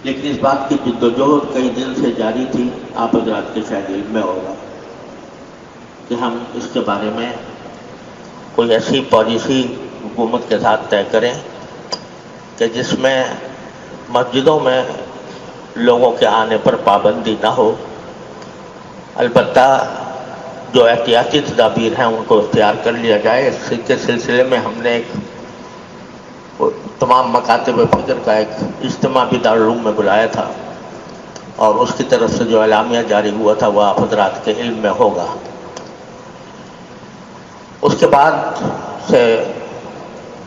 لیکن اس بات کی جدوجہد کئی دن سے جاری تھی، آپ حضرات کے شاید علم میں ہوگا کہ ہم اس کے بارے میں کوئی ایسی پالیسی حکومت کے ساتھ طے کریں کہ جس میں مسجدوں میں لوگوں کے آنے پر پابندی نہ ہو، البتہ جو احتیاطی تدابیر ہیں ان کو اختیار کر لیا جائے۔ اس کے سلسلے میں ہم نے ایک تمام مکاتب فکر کا ایک اجتماع بھی دارالعلوم میں بلایا تھا، اور اس کی طرف سے جو اعلامیہ جاری ہوا تھا وہ آپ حضرات کے علم میں ہوگا۔ اس کے بعد سے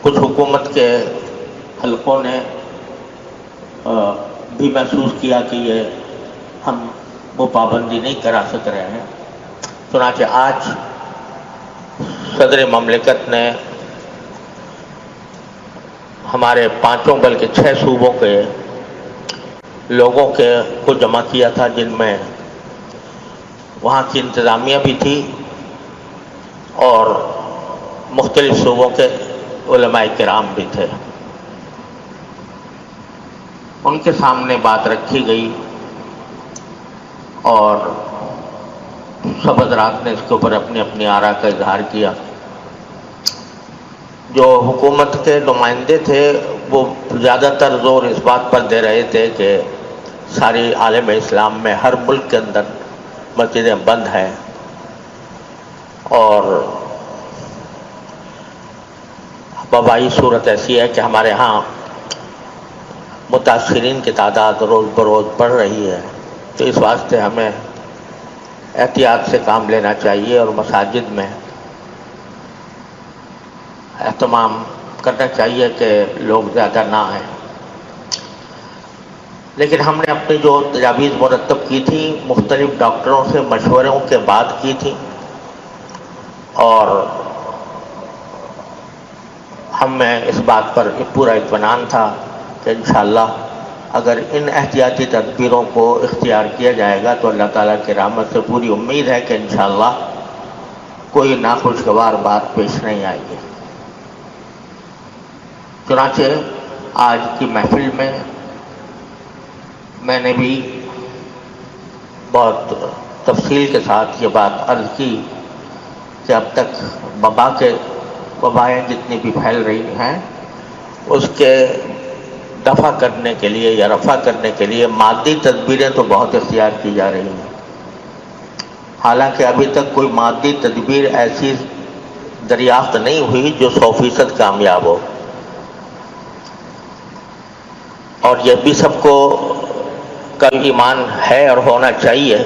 کچھ حکومت کے حلقوں نے بھی محسوس کیا کہ یہ ہم وہ پابندی نہیں کرا سک رہے ہیں، چنانچہ آج صدر مملکت نے ہمارے 5 بلکہ 6 صوبوں کے لوگوں کو جمع کیا تھا، جن میں وہاں کی انتظامیہ بھی تھی اور مختلف صوبوں کے علماء کرام بھی تھے۔ ان کے سامنے بات رکھی گئی اور سب حضرات نے اس کے اوپر اپنی اپنی آراء کا اظہار کیا۔ جو حکومت کے نمائندے تھے وہ زیادہ تر زور اس بات پر دے رہے تھے کہ ساری عالم اسلام میں ہر ملک کے اندر مسجدیں بند ہیں، اور وبائی صورت ایسی ہے کہ ہمارے ہاں متاثرین کی تعداد روز بروز بڑھ رہی ہے، تو اس واسطے ہمیں احتیاط سے کام لینا چاہیے اور مساجد میں اہتمام کرنا چاہیے کہ لوگ زیادہ نہ آئیں۔ لیکن ہم نے اپنی جو تجاویز مرتب کی تھی مختلف ڈاکٹروں سے مشوروں کے بعد کی تھی، اور ہم میں اس بات پر پورا اطمینان تھا کہ انشاءاللہ اگر ان احتیاطی تدبیروں کو اختیار کیا جائے گا تو اللہ تعالیٰ کی رحمت سے پوری امید ہے کہ انشاءاللہ کوئی ناخوشگوار بات پیش نہیں آئے گی۔ چنانچہ آج کی محفل میں نے بھی بہت تفصیل کے ساتھ یہ بات عرض کی کہ اب تک وبائیں جتنی بھی پھیل رہی ہیں اس کے دفع کرنے کے لیے یا رفع کرنے کے لیے مادی تدبیریں تو بہت اختیار کی جا رہی ہیں، حالانکہ ابھی تک کوئی مادی تدبیر ایسی دریافت نہیں ہوئی جو 100% کامیاب ہو، اور یہ بھی سب کو کا ایمان ہے اور ہونا چاہیے۔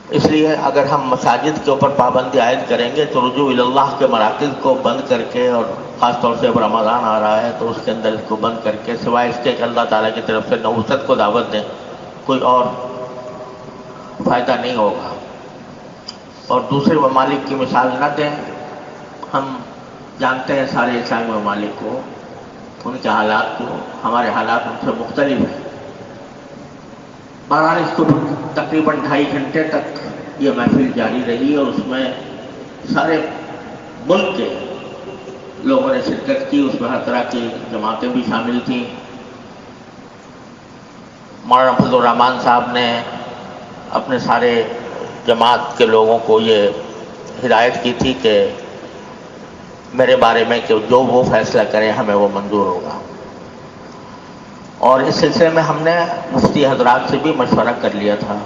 اس لیے اگر ہم مساجد کے اوپر پابندی عائد کریں گے تو رجوع اللہ کے مراکز کو بند کر کے، اور خاص طور سے اب رمضان آ رہا ہے تو اس کے اندر اس کو بند کر کے، سوائے اس کے کہ اللہ تعالیٰ کی طرف سے نحوست کو دعوت دیں، کوئی اور فائدہ نہیں ہوگا۔ اور دوسرے ممالک کی مثال نہ دیں، ہم جانتے ہیں سارے اسلامی ممالک کو، ان کے حالات کو، ہمارے حالات ان سے مختلف ہیں۔ بہرحال اس کو تقریباً 2.5 گھنٹے تک یہ محفل جاری رہی، اور اس میں سارے ملک کے لوگوں نے شرکت کی، اس میں ہر طرح کی جماعتیں بھی شامل تھیں۔ مولانا فضل الرحمان صاحب نے اپنے سارے جماعت کے لوگوں کو یہ ہدایت کی تھی کہ میرے بارے میں کہ جو وہ فیصلہ کریں ہمیں وہ منظور ہوگا، اور اس سلسلے میں ہم نے مفتی حضرات سے بھی مشورہ کر لیا تھا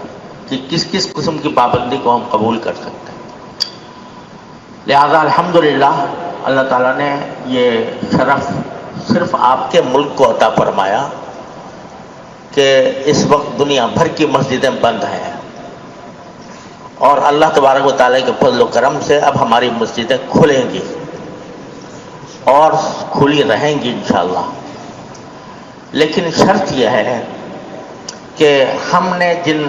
کہ کس کس قسم کی پابندی کو ہم قبول کر سکتے ہیں۔ لہذا الحمدللہ اللہ تعالیٰ نے یہ شرف صرف آپ کے ملک کو عطا فرمایا کہ اس وقت دنیا بھر کی مسجدیں بند ہیں، اور اللہ تبارک و تعالیٰ کے فضل و کرم سے اب ہماری مسجدیں کھلیں گی اور کھلی رہیں گی انشاءاللہ۔ لیکن شرط یہ ہے کہ ہم نے جن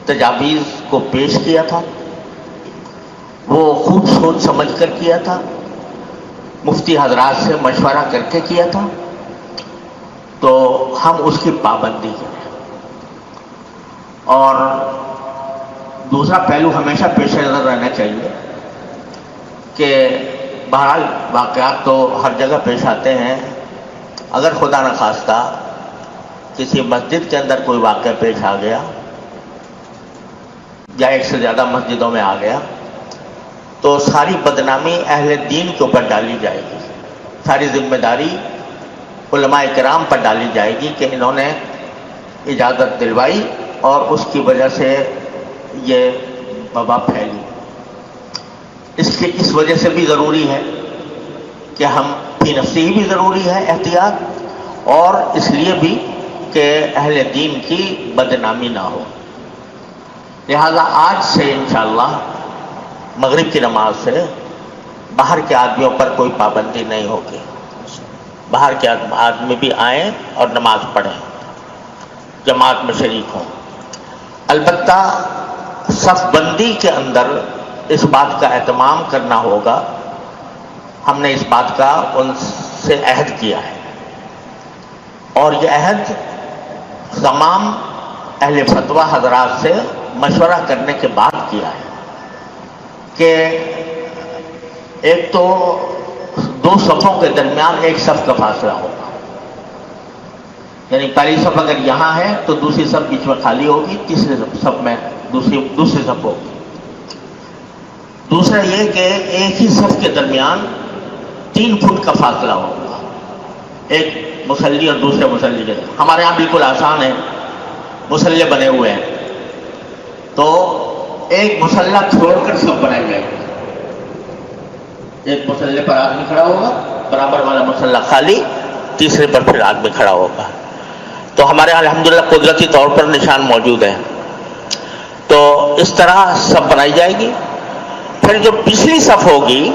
تجاویز کو پیش کیا تھا وہ خوب سوچ سمجھ کر کیا تھا، مفتی حضرات سے مشورہ کر کے کیا تھا، تو ہم اس کی پابندی کریں۔ اور دوسرا پہلو ہمیشہ پیش نظر رہنا چاہیے کہ بہرحال واقعات تو ہر جگہ پیش آتے ہیں، اگر خدا نخواستہ کسی مسجد کے اندر کوئی واقعہ پیش آ گیا یا ایک سے زیادہ مسجدوں میں آ گیا تو ساری بدنامی اہل دین کے اوپر ڈالی جائے گی، ساری ذمہ داری علماء کرام پر ڈالی جائے گی کہ انہوں نے اجازت دلوائی اور اس کی وجہ سے یہ وبا پھیلی۔ اس وجہ سے بھی ضروری ہے کہ ہم فی نفسی بھی ضروری ہے احتیاط، اور اس لیے بھی کہ اہل دین کی بدنامی نہ ہو۔ لہذا آج سے انشاءاللہ مغرب کی نماز سے باہر کے آدمیوں پر کوئی پابندی نہیں ہوگی، باہر کے آدمی بھی آئیں اور نماز پڑھیں، جماعت میں شریک ہوں۔ البتہ صف بندی کے اندر اس بات کا اہتمام کرنا ہوگا، ہم نے اس بات کا ان سے عہد کیا ہے، اور یہ عہد تمام اہل فتویٰ حضرات سے مشورہ کرنے کے بعد کیا ہے کہ ایک تو دو صفوں کے درمیان ایک صف کا فاصلہ ہوگا، یعنی پہلی صف اگر یہاں ہے تو دوسری صف بیچ میں خالی ہوگی، تیسری صف میں دوسری صف ہوگی۔ دوسرا یہ کہ ایک ہی صف کے درمیان 3 فٹ کا فاصلہ ہوگا، ایک مصلی اور دوسرے مصلی کے۔ ہمارے یہاں بالکل آسان ہے، مصلے بنے ہوئے ہیں تو ایک مصلہ چھوڑ کر صف بنائی جائے گی، ایک مصلے پر آدمی کھڑا ہوگا، برابر والا مصلہ خالی، تیسرے پر پھر آدمی کھڑا ہوگا۔ تو ہمارے یہاں الحمدللہ قدرتی طور پر نشان موجود ہیں، تو اس طرح صف بنائی جائے گی۔ پھر جو پچھلی صف ہوگی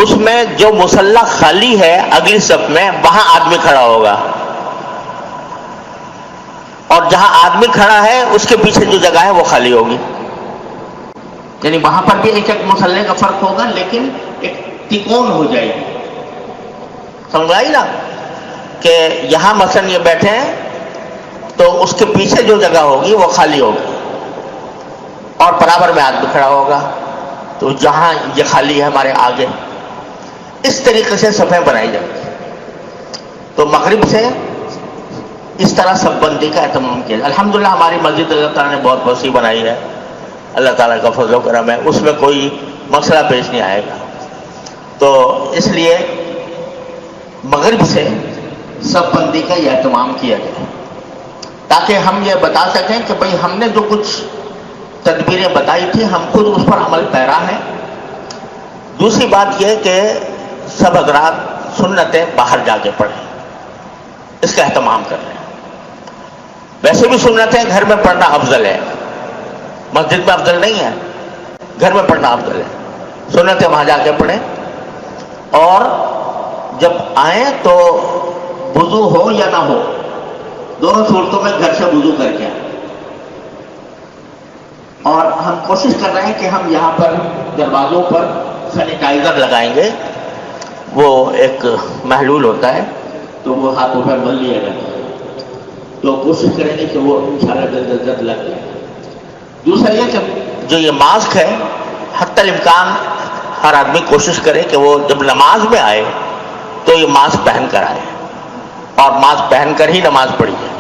اس میں جو مصلہ خالی ہے اگلی صف میں، وہاں آدمی کھڑا ہوگا، اور جہاں آدمی کھڑا ہے اس کے پیچھے جو جگہ ہے وہ خالی ہوگی، یعنی وہاں پر بھی ایک مصلے کا فرق ہوگا لیکن ایک تکون ہو جائے گی۔ سمجھ آئی نا کہ یہاں مثلا یہ بیٹھے ہیں تو اس کے پیچھے جو جگہ ہوگی وہ خالی ہوگی اور برابر میں آدمی کھڑا ہوگا، تو جہاں یہ خالی ہے ہمارے آگے، اس طریقے سے صفیں بنائی جائیں گی۔ تو مغرب سے اس طرح صف بندی کا اہتمام کیا جائے۔ الحمدللہ ہماری مسجد اللہ تعالیٰ نے بہت وسیع بنائی ہے، اللہ تعالیٰ کا فضل و کرم ہے، اس میں کوئی مسئلہ پیش نہیں آئے گا۔ تو اس لیے مغرب سے صف بندی کا یہ اہتمام کیا گیا تاکہ ہم یہ بتا سکیں کہ بھئی ہم نے جو کچھ تدبیریں بتائی تھی ہم خود اس پر عمل پیرا ہیں۔ دوسری بات یہ کہ سب حضرات سنتیں باہر جا کے پڑھیں، اس کا اہتمام کر رہے ہیں۔ ویسے بھی سنتیں گھر میں پڑھنا افضل ہے، مسجد میں افضل نہیں ہے، گھر میں پڑھنا افضل ہے۔ سنتیں وہاں جا کے پڑھیں، اور جب آئیں تو وضو ہو یا نہ ہو، دونوں صورتوں میں گھر سے وضو کر کے آئیں۔ اور ہم کوشش کر رہے ہیں کہ ہم یہاں پر دروازوں پر سینیٹائزر لگائیں گے، وہ ایک محلول ہوتا ہے تو وہ ہاتھوں پر مل لیا جاتا ہے، تو کوشش کریں گے کہ وہ انشاءاللہ جلد جلد لگ جائے۔ دوسرا یہ کہ جو یہ ماسک ہے حتی الامکان ہر آدمی کوشش کرے کہ وہ جب نماز میں آئے تو یہ ماسک پہن کر آئے اور ماسک پہن کر ہی نماز پڑھی جائے۔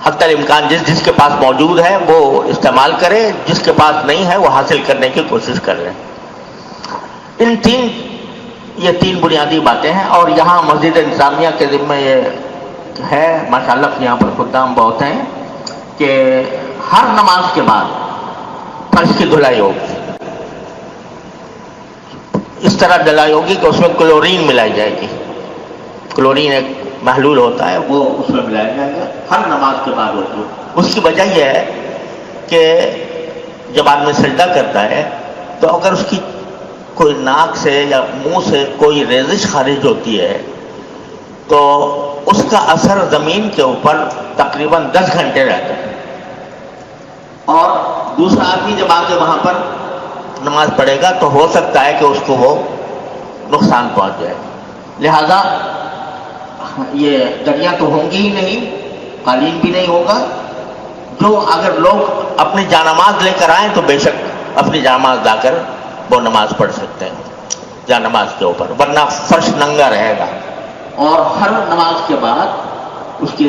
حتی الامکان جس کے پاس موجود ہے وہ استعمال کرے، جس کے پاس نہیں ہے وہ حاصل کرنے کی کوشش کر رہے ہیں۔ یہ تین بنیادی باتیں ہیں، اور یہاں مسجد انتظامیہ کے ذمہ یہ ہے، ماشاءاللہ یہاں پر خدام بہت ہیں، کہ ہر نماز کے بعد فرش کی دھلائی ہوگی، اس طرح دھلائی ہوگی کہ اس میں کلورین ملائی جائے گی۔ کلورین ایک محلول ہوتا ہے، وہ اس میں ملایا جائے گا، ہر نماز کے بعد ہوتی ہے۔ اس کی وجہ یہ ہے کہ جب آدمی سجدہ کرتا ہے تو اگر اس کی کوئی ناک سے یا منہ سے کوئی ریزش خارج ہوتی ہے تو اس کا اثر زمین کے اوپر تقریباً 10 گھنٹے رہتا ہے، اور دوسرا آدمی جب آ کے وہاں پر نماز پڑھے گا تو ہو سکتا ہے کہ اس کو وہ نقصان پہنچ جائے۔ لہذا یہ دریا تو ہوں گی ہی نہیں، قالین بھی نہیں ہوگا، جو اگر لوگ اپنی جانماز لے کر آئیں تو بے شک اپنی جانماز لا کر وہ نماز پڑھ سکتے ہیں جانماز کے اوپر، ورنہ فرش ننگا رہے گا۔ اور ہر نماز کے بعد اس کی